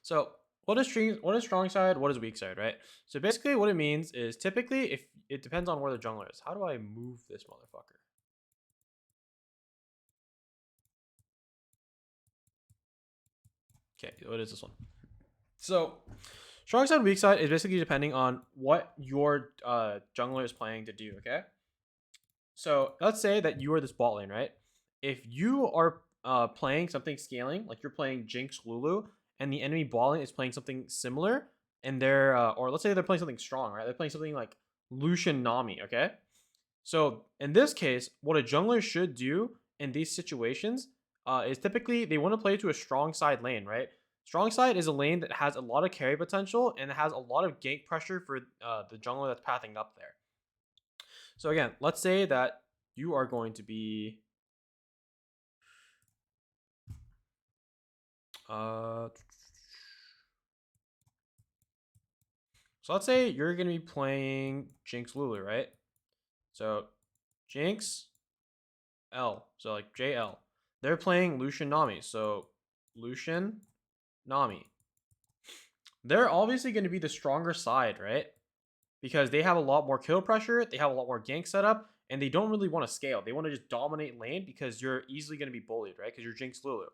So what is strong side? What is weak side, right? So basically what it means is typically if it depends on where the jungler is. How do I move this motherfucker? Okay, what is this one? So strong side, weak side is basically depending on what your jungler is planning to do, okay? So let's say that you are this bot lane, right? If you are playing something scaling, like you're playing Jinx Lulu, and the enemy bot lane is playing something similar, and they're or let's say they're playing something strong, right? They're playing something like Lucian Nami, okay? So in this case, what a jungler should do in these situations is typically they want to play to a strong side lane, right? Strong side is a lane that has a lot of carry potential and it has a lot of gank pressure for the jungler that's pathing up there. So again, let's say that you are going to be uh so let's say you're going to be playing Jinx Lulu, right? So Jinx L, so like JL. They're playing Lucian Nami. So Lucian Nami. They're obviously going to be the stronger side, right? Because they have a lot more kill pressure, they have a lot more gank setup, and they don't really want to scale. They want to just dominate lane because you're easily going to be bullied, right? Because you're Jinx Lulu.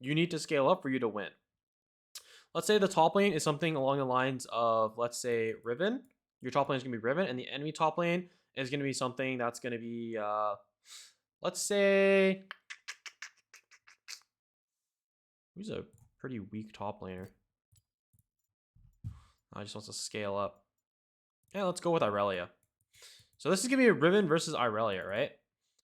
You need to scale up for you to win. Let's say the top lane is something along the lines of, let's say, Riven. Your top lane is going to be Riven, and the enemy top lane is going to be something that's going to be, let's say, who's a pretty weak top laner? I just wants to scale up. Yeah, let's go with Irelia. So this is going to be a Riven versus Irelia, right?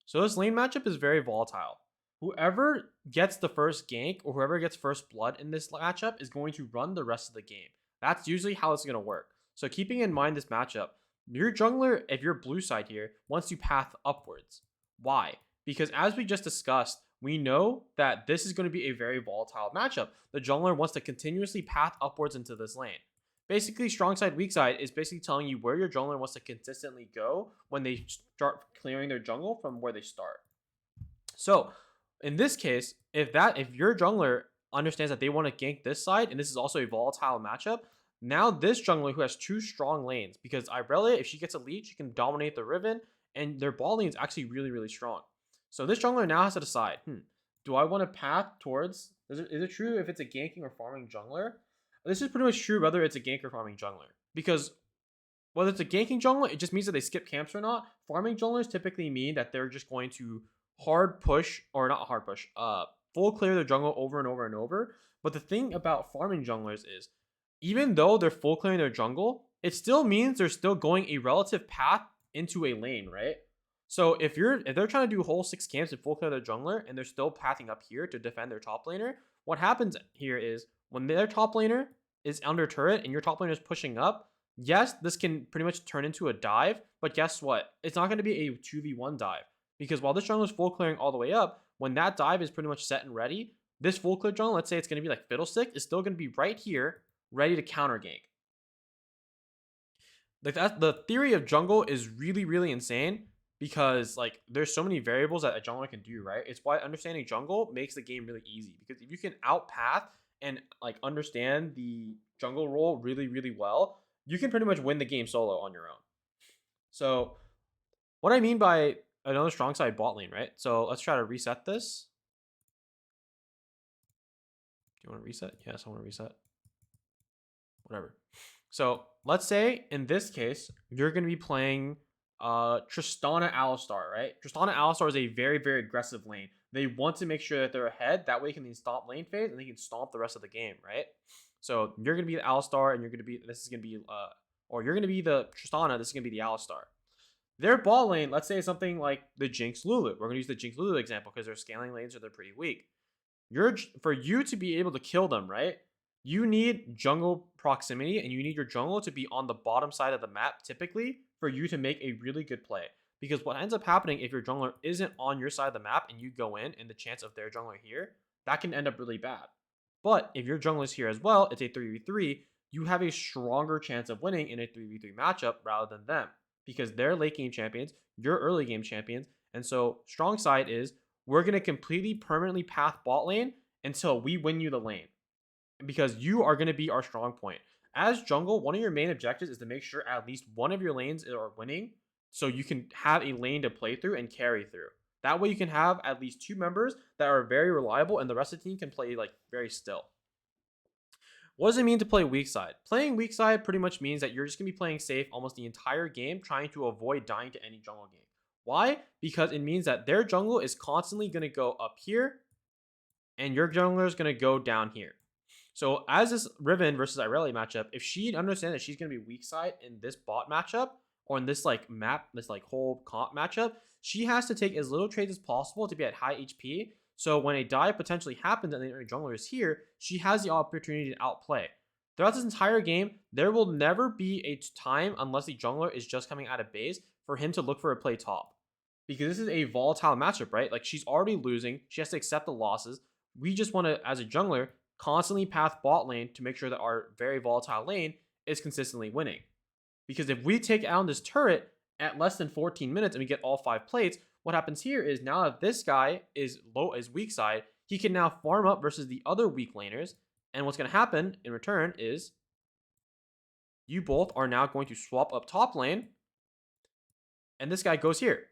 So this lane matchup is very volatile. Whoever gets the first gank or whoever gets first blood in this matchup is going to run the rest of the game. That's usually how it's going to work. So keeping in mind this matchup, your jungler, if you're blue side here, wants to path upwards. Why? Because as we just discussed, we know that this is going to be a very volatile matchup. The jungler wants to continuously path upwards into this lane. Basically, strong side, weak side is basically telling you where your jungler wants to consistently go when they start clearing their jungle from where they start. So in this case, if your jungler understands that they want to gank this side, and this is also a volatile matchup, now this jungler who has two strong lanes, because Irelia, if she gets a lead, she can dominate the Riven, and their ball lane is actually really, really strong. So this jungler now has to decide, do I want to path towards, is it true if it's a ganking or farming jungler? This is pretty much true whether it's a gank or farming jungler. Because whether it's a ganking jungler, it just means that they skip camps or not. Farming junglers typically mean that they're just going to hard push, or not hard push, full clear their jungle over and over and over. But the thing about farming junglers is, even though they're full clearing their jungle, it still means they're still going a relative path into a lane, right? So if they're trying to do whole 6 camps and full clear their jungler and they're still pathing up here to defend their top laner, what happens here is when their top laner is under turret and your top laner is pushing up, yes, this can pretty much turn into a dive, but guess what? It's not going to be a 2v1 dive. Because while this jungle is full clearing all the way up, when that dive is pretty much set and ready, this full clear jungle, let's say it's going to be like Fiddlestick, is still going to be right here, ready to counter gank. Like that, the theory of jungle is really, really insane because like there's so many variables that a jungler can do, right? It's why understanding jungle makes the game really easy, because if you can outpath and like understand the jungle role really, really well, you can pretty much win the game solo on your own. So what I mean by another strong side bot lane, right? So let's try to reset this. Do you want to reset? Yes, I want to reset. Whatever. So let's say in this case, you're going to be playing Tristana Alistar, right? Tristana Alistar is a very, very aggressive lane. They want to make sure that they're ahead. That way they can stomp lane phase and they can stomp the rest of the game, right? So you're going to be the Alistar and you're going to be, this is going to be, or you're going to be the Tristana, this is going to be the Alistar. Their ball lane, let's say something like the Jinx Lulu. We're going to use the Jinx Lulu example because their scaling lanes are they're pretty weak. For you to be able to kill them, right? You need jungle proximity and you need your jungle to be on the bottom side of the map typically for you to make a really good play. Because what ends up happening if your jungler isn't on your side of the map and you go in and the chance of their jungler here, that can end up really bad. But if your jungler is here as well, it's a 3v3, you have a stronger chance of winning in a 3v3 matchup rather than them. Because they're late game champions, you're early game champions, and so strong side is we're going to completely permanently path bot lane until we win you the lane. because you are going to be our strong point. As jungle, one of your main objectives is to make sure at least one of your lanes are winning, so you can have a lane to play through and carry through. That way you can have at least 2 members that are very reliable and the rest of the team can play like very still. What does it mean to play weak side? Playing weak side pretty much means that you're just going to be playing safe almost the entire game, trying to avoid dying to any jungle game. Why? Because it means that their jungle is constantly going to go up here and your jungler is going to go down here. So as this Riven versus Irelia matchup, if she understands that she's going to be weak side in this bot matchup or in this like map, this like whole comp matchup, she has to take as little trades as possible to be at high HP. So when a dive potentially happens and the jungler is here, she has the opportunity to outplay. Throughout this entire game, there will never be a time, unless the jungler is just coming out of base, for him to look for a play top. Because this is a volatile matchup, right? Like she's already losing. She has to accept the losses. We just want to, as a jungler, constantly path bot lane to make sure that our very volatile lane is consistently winning. Because if we take out this turret at less than 14 minutes and we get all 5 plates, what happens here is now that this guy is weak side, he can now farm up versus the other weak laners. And what's going to happen in return is you both are now going to swap up top lane. And this guy goes here.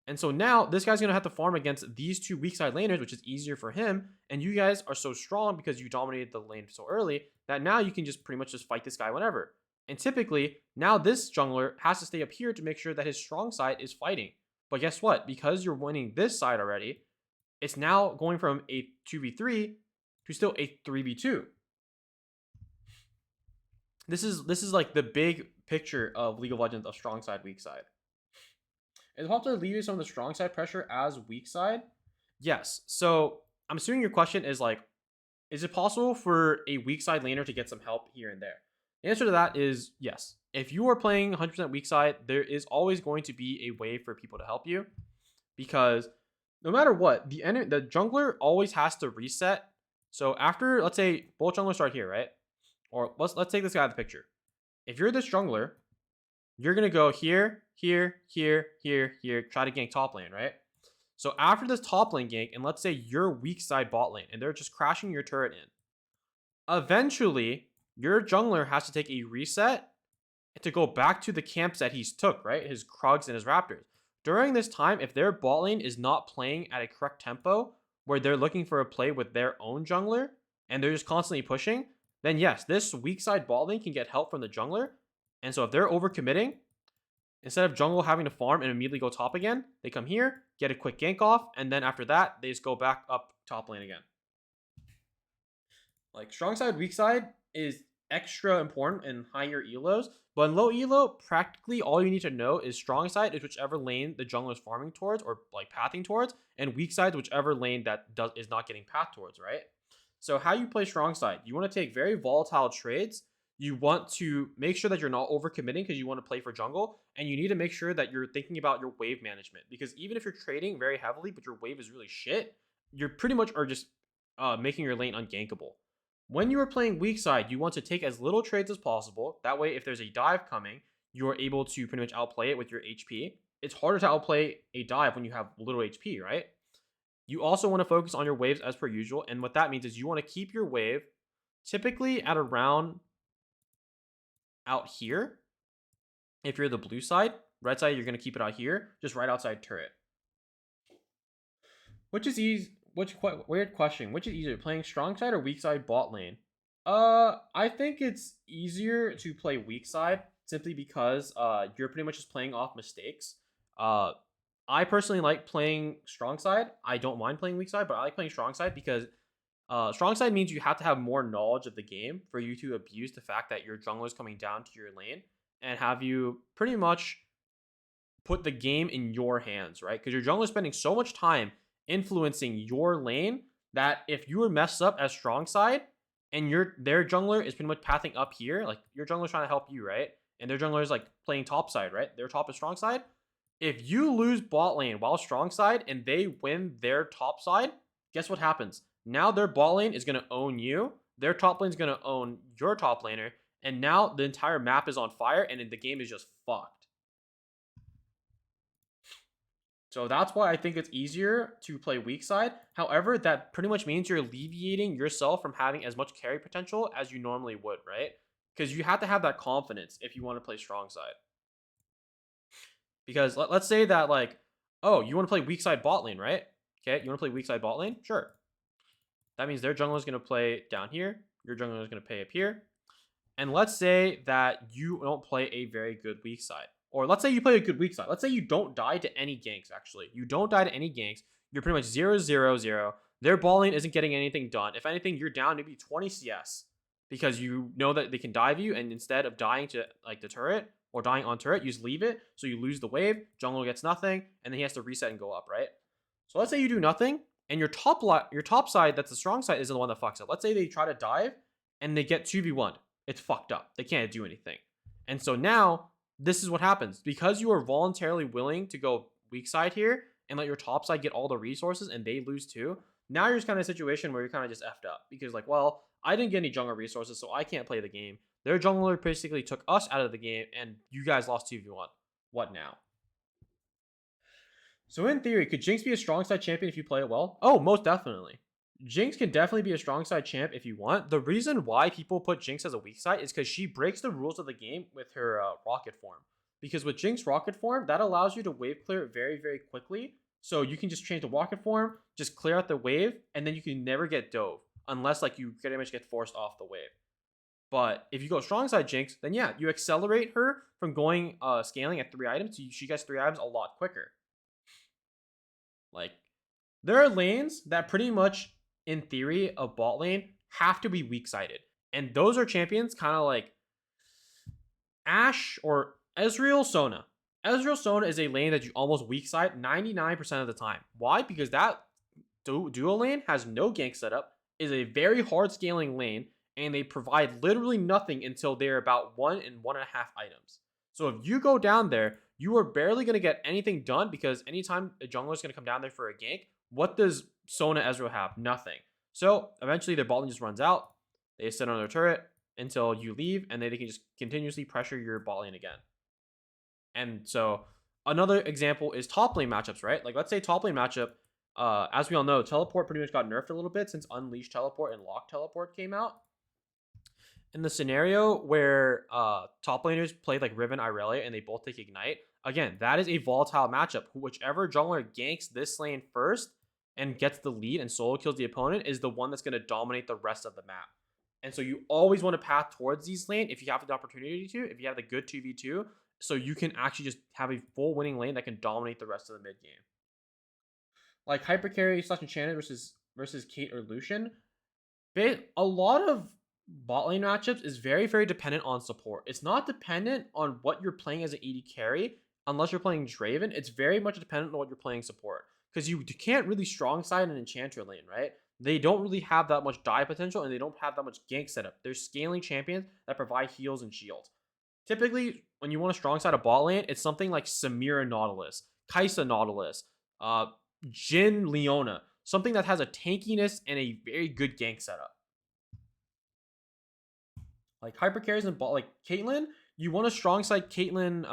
And so now this guy's going to have to farm against these 2 weak side laners, which is easier for him. And you guys are so strong because you dominated the lane so early that now you can just pretty much just fight this guy whenever. And typically, now this jungler has to stay up here to make sure that his strong side is fighting. But guess what? Because you're winning this side already, it's now going from a 2v3 to still a 3v2. This is like the big picture of League of Legends of strong side, weak side. Is it possible to alleviate some of the strong side pressure as weak side? Yes. So I'm assuming your question is like, is it possible for a weak side laner to get some help here and there? The answer to that is yes. If you are playing 100% weak side, there is always going to be a way for people to help you, because no matter what, the jungler always has to reset. So after, let's say both junglers start here, right? Or let's take this guy out of the picture. If you're this jungler, you're going to go here, here, here, here, here, try to gank top lane, right? So after this top lane gank, and let's say you're weak side bot lane, and they're just crashing your turret in, eventually, your jungler has to take a reset to go back to the camps that he's took, right? His Krugs and his Raptors. During this time, if their bot lane is not playing at a correct tempo, where they're looking for a play with their own jungler, and they're just constantly pushing, then yes, this weak side bot lane can get help from the jungler. And so if they're overcommitting, instead of jungle having to farm and immediately go top again, they come here, get a quick gank off, and then after that, they just go back up top lane again. Like strong side, weak side is extra important in higher elos, but in low elo, practically all you need to know is strong side is whichever lane the jungler is farming towards or like pathing towards, and weak side is whichever lane that is not getting path towards, right? So how you play strong side, you want to take very volatile trades. You want to make sure that you're not overcommitting because you want to play for jungle, and you need to make sure that you're thinking about your wave management, because even if you're trading very heavily but your wave is really shit, you're pretty much are just making your lane ungankable. When you are playing weak side, you want to take as little trades as possible. That way, if there's a dive coming, you are able to pretty much outplay it with your HP. It's harder to outplay a dive when you have little HP, right? You also want to focus on your waves as per usual. And what that means is you want to keep your wave typically at around out here. If you're the blue side, red side, you're going to keep it out here, just right outside turret. Which is easy. Weird question. Which is easier, playing strong side or weak side bot lane? I think it's easier to play weak side simply because you're pretty much just playing off mistakes. I personally like playing strong side. I don't mind playing weak side, but I like playing strong side because strong side means you have to have more knowledge of the game for you to abuse the fact that your jungler is coming down to your lane and have you pretty much put the game in your hands, right? Because your jungler is spending so much time influencing your lane that if you were messed up as strong side and their jungler is pretty much pathing up here, like your jungler is trying to help you, right? And their jungler is like playing top side, right? Their top is strong side. If you lose bot lane while strong side and they win their top side, guess what happens? Now their bot lane is going to own you. Their top lane is going to own your top laner. And now the entire map is on fire and the game is just fucked. So that's why I think it's easier to play weak side. However, that pretty much means you're alleviating yourself from having as much carry potential as you normally would, right? Because you have to have that confidence if you want to play strong side. Because let's say that, like, oh, you want to play weak side bot lane, right? Okay, you want to play weak side bot lane? Sure. That means their jungler is going to play down here. Your jungler is going to play up here. And let's say that you don't play a very good weak side. Or let's say you play a good weak side. Let's say you don't die to any ganks, actually. You don't die to any ganks. You're pretty much 0-0-0. Their ball lane isn't getting anything done. If anything, you're down maybe 20 CS. Because you know that they can dive you, and instead of dying to like the turret or dying on turret, you just leave it. So you lose the wave, jungle gets nothing, and then he has to reset and go up, right? So let's say you do nothing, and your top side, that's the strong side, is the one that fucks up. Let's say they try to dive, and they get 2v1. It's fucked up. They can't do anything. And so now, this is what happens. Because you are voluntarily willing to go weak side here, and let your top side get all the resources, and they lose too, now you're just kind of in a situation where you're kind of just effed up. Because like, well, I didn't get any jungler resources, so I can't play the game. Their jungler basically took us out of the game, and you guys lost 2v1. What now? So in theory, could Jinx be a strong side champion if you play it well? Oh, most definitely. Jinx can definitely be a strong side champ if you want. The reason why people put Jinx as a weak side is because she breaks the rules of the game with her rocket form. Because with Jinx rocket form, that allows you to wave clear very, very quickly. So you can just change the rocket form, just clear out the wave, and then you can never get dove. Unless like you pretty much get forced off the wave. But if you go strong side Jinx, then yeah, you accelerate her from going scaling at 3 items. So she gets 3 items a lot quicker. Like, there are lanes that pretty much, in theory, a bot lane have to be weak-sided. And those are champions kind of like Ashe or Ezreal Sona. Ezreal Sona is a lane that you almost weak-side 99% of the time. Why? Because that duo lane has no gank setup, is a very hard scaling lane, and they provide literally nothing until they're about 1 and 1.5 items. So if you go down there, you are barely going to get anything done because anytime a jungler is going to come down there for a gank, what does Sona Ezreal have? Nothing. So eventually their bot lane just runs out. They sit on their turret until you leave, and then they can just continuously pressure your bot lane again. And so another example is top lane matchups, right? Like let's say top lane matchup, as we all know, teleport pretty much got nerfed a little bit since Unleashed teleport and Lock teleport came out. In the scenario where top laners play like Riven, Irelia, and they both take Ignite, again, that is a volatile matchup. Whichever jungler ganks this lane first and gets the lead and solo kills the opponent is the one that's going to dominate the rest of the map. And so you always want to path towards these lane if you have the opportunity to, if you have the good 2v2, so you can actually just have a full winning lane that can dominate the rest of the mid game. Like Hypercarry / Enchanted versus Kate or Lucian, a lot of bot lane matchups is very, very dependent on support. It's not dependent on what you're playing as an AD carry, unless you're playing Draven. It's very much dependent on what you're playing support. Because you can't really strong side an Enchanter lane, right? They don't really have that much die potential, and they don't have that much gank setup. They're scaling champions that provide heals and shields. Typically, when you want to strong side a bot lane, it's something like Samira Nautilus, Kaisa Nautilus, Jhin Leona. Something that has a tankiness and a very good gank setup. Like hyper carries and bot, like Caitlyn, you want to strong side Caitlyn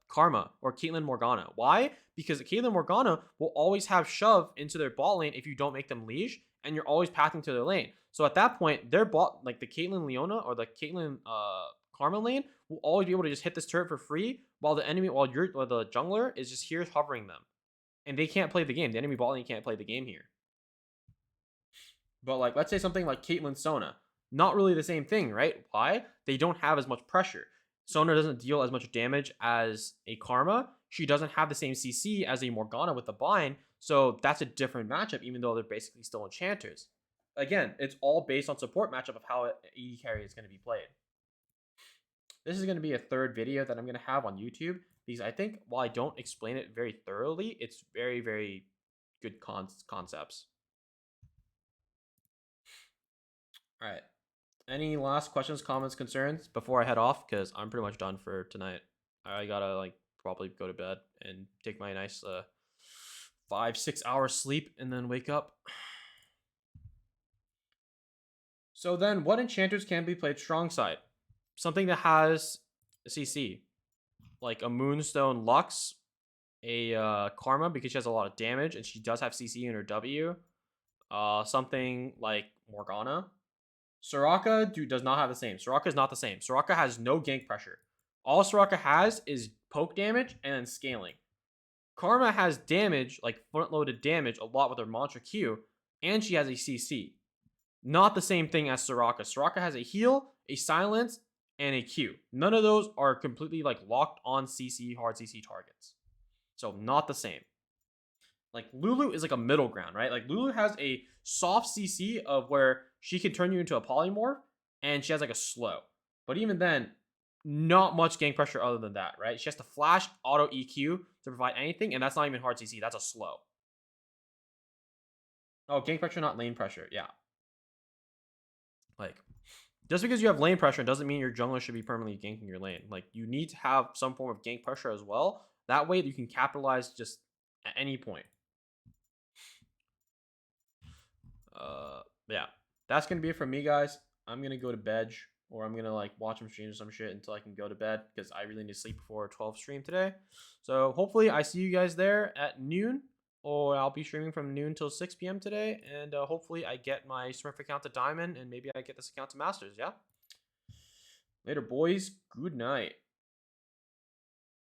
Karma or Caitlyn Morgana. Why? Because Caitlyn Morgana will always have shove into their bot lane if you don't make them leash, and you're always pathing to their lane. So at that point, their bot, like the Caitlyn Leona or the Caitlyn Karma lane, will always be able to just hit this turret for free while the enemy, while the jungler is just here hovering them, and they can't play the game. The enemy bot lane can't play the game here. But like, let's say something like Caitlyn Sona. Not really the same thing, right? Why? They don't have as much pressure. Sona doesn't deal as much damage as a Karma. She doesn't have the same CC as a Morgana with the bind. So that's a different matchup, even though they're basically still enchanters. Again, it's all based on support matchup of how AD carry is going to be played. This is going to be a third video that I'm going to have on YouTube, because I think while I don't explain it very thoroughly, it's very, very good concepts. All right. Any last questions, comments, concerns before I head off? Because I'm pretty much done for tonight. I gotta like probably go to bed and take my nice 5-6 hour sleep and then wake up. So then, what enchanters can be played strong side? Something that has CC, like a Moonstone Lux Karma because she has a lot of damage and she does have CC in her W. Something like Morgana. Soraka does not have the same. Soraka is not the same. Soraka has no gank pressure. All Soraka has is poke damage and then scaling. Karma has damage, like front-loaded damage, a lot with her Mantra Q, and she has a CC. Not the same thing as Soraka. Soraka has a heal, a silence, and a Q. None of those are completely like locked on CC, hard CC targets. So not the same. Like Lulu is like a middle ground, right? Like Lulu has a soft CC of where she can turn you into a polymorph, and she has like a slow. But even then, not much gank pressure other than that, right? She has to flash auto EQ to provide anything, and that's not even hard CC. That's a slow. Oh, gank pressure, not lane pressure. Yeah. Like, just because you have lane pressure doesn't mean your jungler should be permanently ganking your lane. Like, you need to have some form of gank pressure as well. That way you can capitalize just at any point. Yeah. That's going to be it from me, guys. I'm going to go to bed, or I'm going to, like, watch some streams or some shit until I can go to bed, because I really need to sleep before 12 stream today. So, hopefully, I see you guys there at noon, or I'll be streaming from noon till 6 p.m. today, and hopefully I get my Smurf account to Diamond, and maybe I get this account to Masters, yeah? Later, boys. Good night.